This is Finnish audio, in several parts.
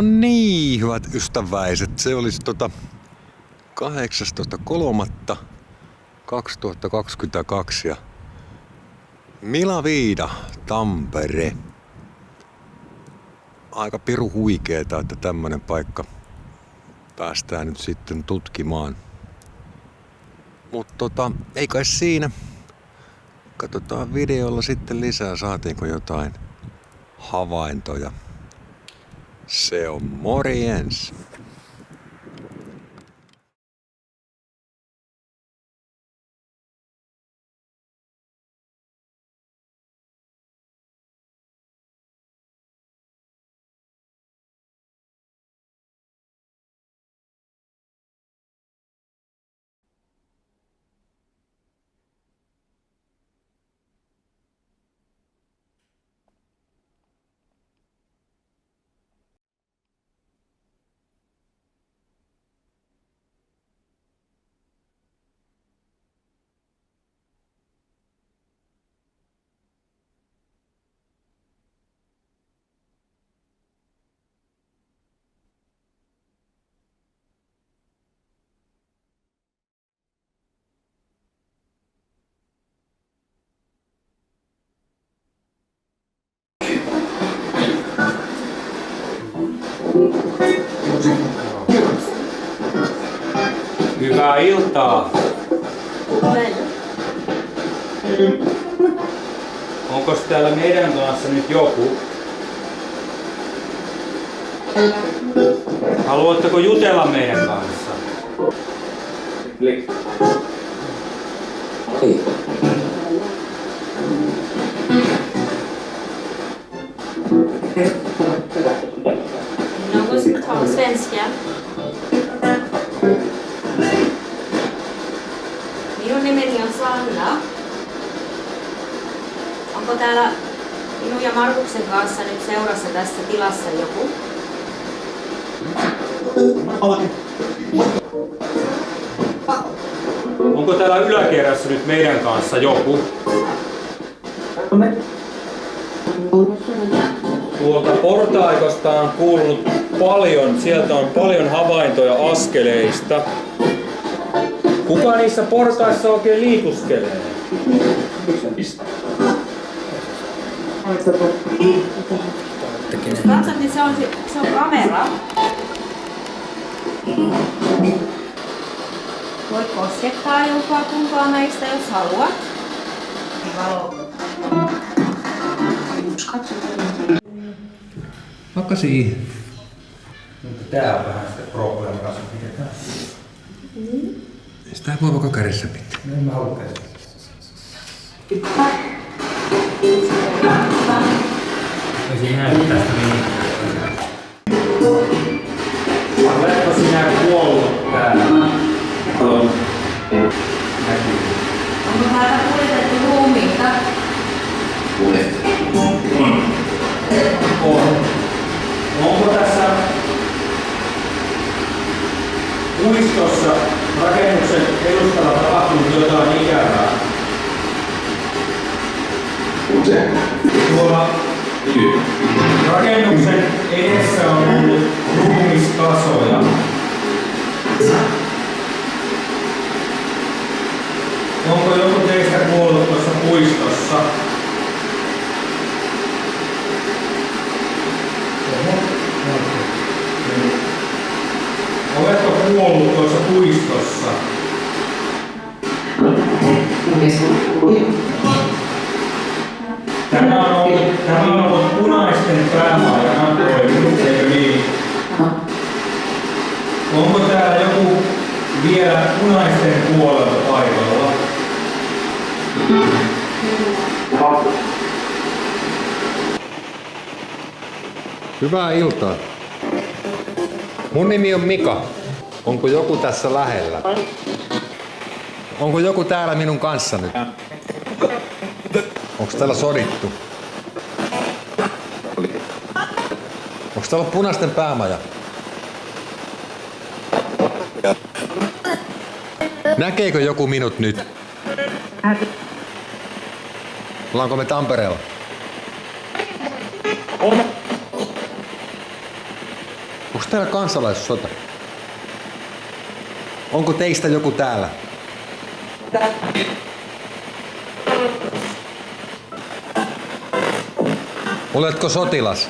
No niin, hyvät ystäväiset. Se olisi 18.3.2022 ja Milavida, Tampere. Aika piru huikeeta, että tämmönen paikka päästään nyt sitten tutkimaan. Mutta ei kai siinä. Katsotaan videolla sitten lisää, saatiinko jotain havaintoja. Se on morjens! Hyvää iltaa. Onko täällä meidän kanssa nyt joku? Haluatteko jutella meidän kanssa? Någon som talar svenska? Minun nimeni on Sanna. Onko täällä minun ja Markuksen kanssa nyt seurassa tässä tilassa joku? Onko täällä yläkerrassa nyt meidän kanssa joku? Tuolta portaikosta on kuulunut paljon, sieltä on paljon havaintoja askeleista. Kuka niissä portaissa oikein liikuskelee? Katsot, niin se on kamera. Voit koskettaa jompaa kumpaa meistä, jos haluat. Vaikka siihen. Mutta tää on vähän sitä probleemaa. Sitä voi vaikka kädessä pitää. No en mä halua kädessä. Voisin näyttää sitä mihinkään. Oletko sinä kuollut täällä? On. Näkyy. Onko täällä kuljetettu ruumiita? On. Onko tässä puistossa rakennuksen edustalla tapahtunut jotain ikävää? Tuolla rakennuksen edessä on ollut ruumiskasoja. Onko joku teistä kuollut tuossa puistossa? Oletko kuollut tuossa puistossa? Tämä on ollut punaisten päämaajana, eikö niin? Onko täällä joku vielä punaisten puolella paikalla? Hyvää iltaa. Mun nimi on Mika. Onko joku tässä lähellä? Onko joku täällä minun kanssa nyt? Onko täällä sodittu? Onko täällä punaisten päämaja? Näkeekö joku minut nyt? Ollaanko me Tampereella? Onko täällä kansalaissota? Onko teistä joku täällä? Oletko sotilas?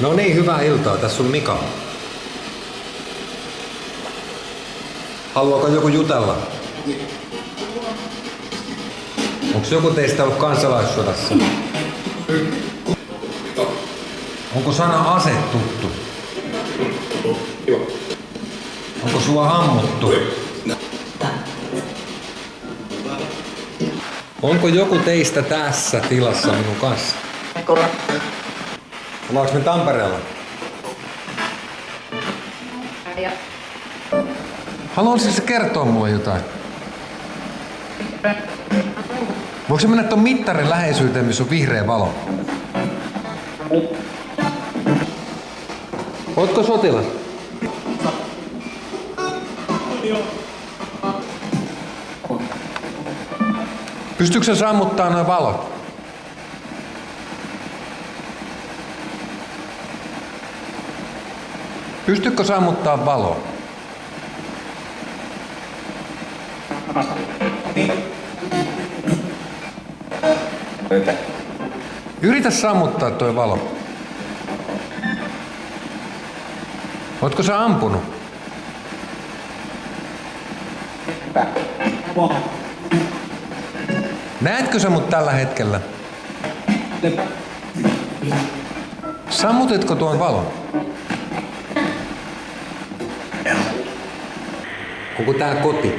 No niin, hyvää iltaa. Tässä on Mika. Haluaako joku jutella? Onko joku teistä ollut kansalaissodassa? Onko sana ase tuttu? Onko sua ammuttu? Onko joku teistä tässä tilassa minun kanssa? Ollaanko me Tampereella? Haluaisitko kertoa mulle jotain? Voiko se mennä ton mittarin läheisyyteen, missä on vihreä valo? Ootko sotilas? Pystyykö se sammuttaa noin valot? Pystytkö sammuttaa valoa? Yritä sammuttaa toi valo. Ootko sä ampunut? Näetkö sä mut tällä hetkellä? Sammutitko tuon valon? Onko tää koti?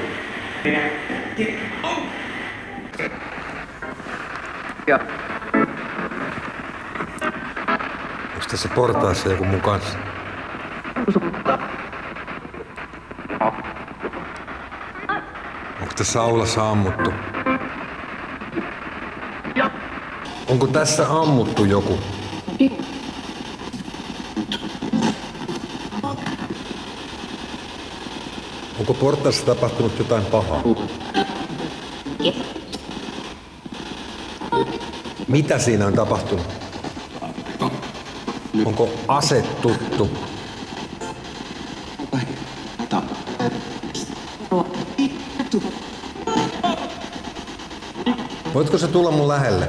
Onko tässä portaassa joku mun kanssa? Onko tässä aulassa ammuttu? Onko tässä ammuttu joku? Onko portaassa tapahtunut jotain pahaa? Mitä siinä on tapahtunut? Onko ase tuttu? Voitko sä tulla mun lähelle?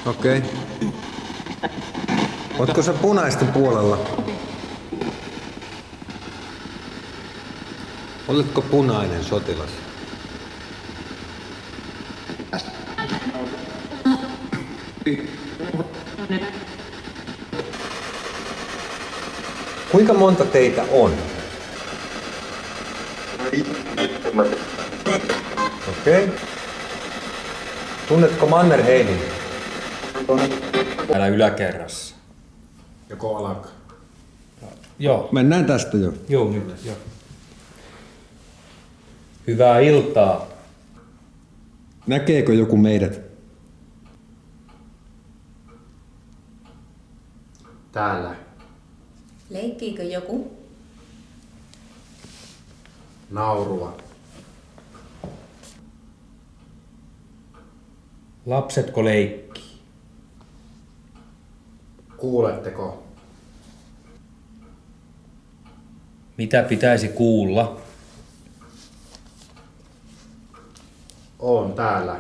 Okei. Okay. Ootko sä punaisten puolella? Oletko punainen sotilas? Kuinka monta teitä on? Okei. Okay. Tunnetko Mannerheimin? Täällä yläkerrassa. Joko alkaa? Joo. Mennään tästä jo. Joo, nyt. Joo. Hyvää iltaa. Näkeekö joku meidät? Täällä. Leikkiikö joku? Naurua. Lapsetko leikkii? Kuuletteko? Mitä pitäisi kuulla? Oon täällä.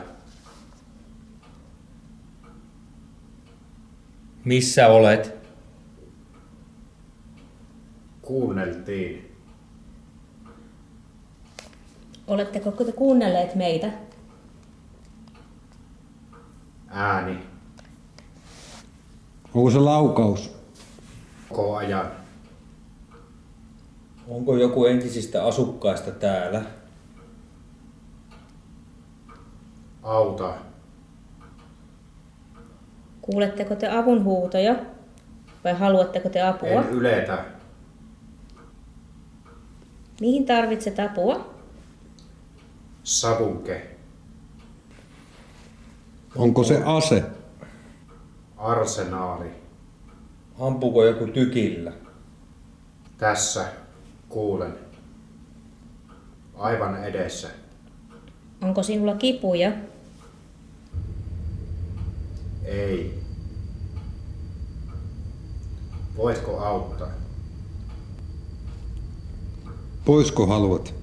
Missä olet? Kuunneltiin. Oletteko te kuunnelleet meitä? Ääni. Onko se laukaus? Koko ajan. Onko joku entisistä asukkaista täällä? Auta. Kuuletteko te avunhuutoja? Vai haluatteko te apua? En yletä. Mihin tarvitset apua? Savuke. Onko se ase? Arsenaali. Ampuuko joku tykillä? Tässä. Kuulen. Aivan edessä. Onko sinulla kipuja? Ei. Voitko auttaa? Poisko haluat?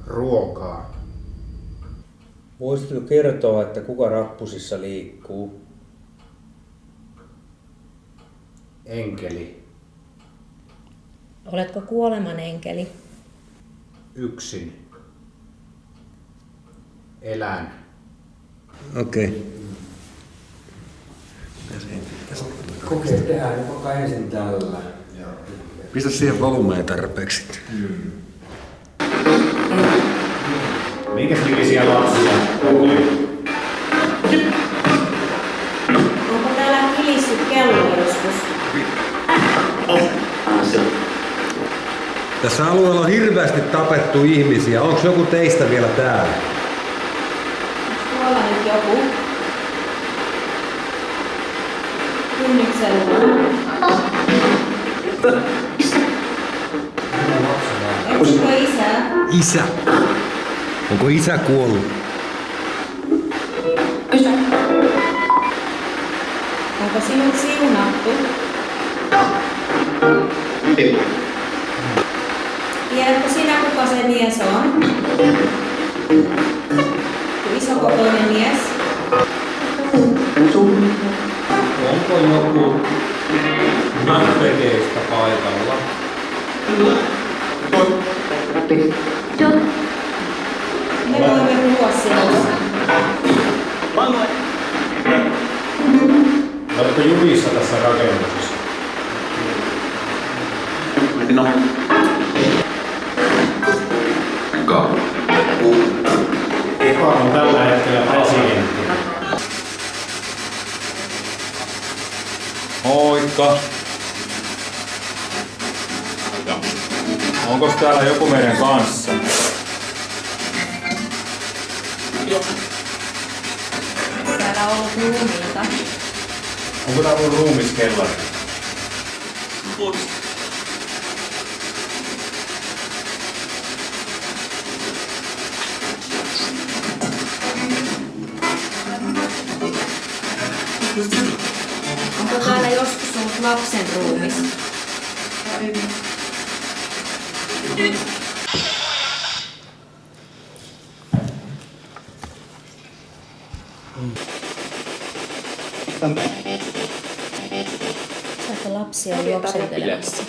Ruokaa. Voisitko kertoa, että kuka rappusissa liikkuu? Enkeli. Oletko kuoleman enkeli? Yksin. Elän. Okei. Tehdään vaikka ensin tällä. Pistä siihen volumea tarpeeksi. Minkäs nimisiä lapsia oli? Onko täällä kilissyt kello joskus? Tässä alueella on hirveästi tapettu ihmisiä. Onko joku teistä vielä täällä? Tuolla nyt joku. Kynnyksellä. Onko isä? Isä. Onko isä kuollut? Onko sinut siunattu? Tiedätkö sinä, kuka se mies on? Isokokoinen mies. Onko joku nahvekeistä paikalla? Me voimme puhua sinusta. Oletko juvissa tässä rakennuksessa? Kuka on tällä hetkellä presidentti? Moikka. Onko täällä joku meidän kanssa? Täällä on ollut ruumiita. Onko täällä ollut ruumiskellari? Onko täällä joskus ollut lapsen ruumis? Täällä lapsia juoksentelemassa.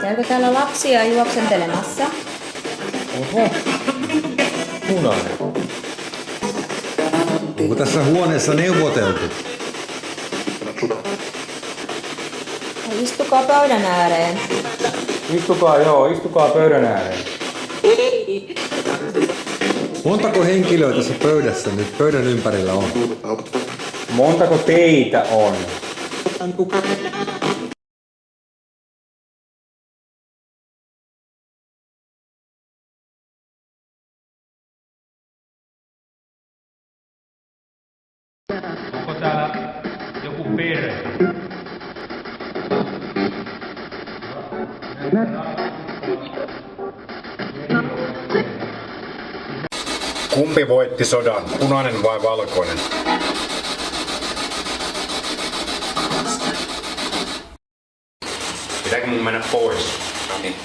Käykö täällä lapsia juoksentelemassa? Oho. Punainen. Onko tässä huoneessa neuvoteltu? Istukaa pöydän ääreen. Istukaa pöydän ääreen. Montako henkilöä tässä pöydässä nyt pöydän ympärillä on? Montako teitä on? Onko täällä joku perhe? Kumpi voitti sodan, punainen vai valkoinen? Pitääkö mun mennä pois? No niin.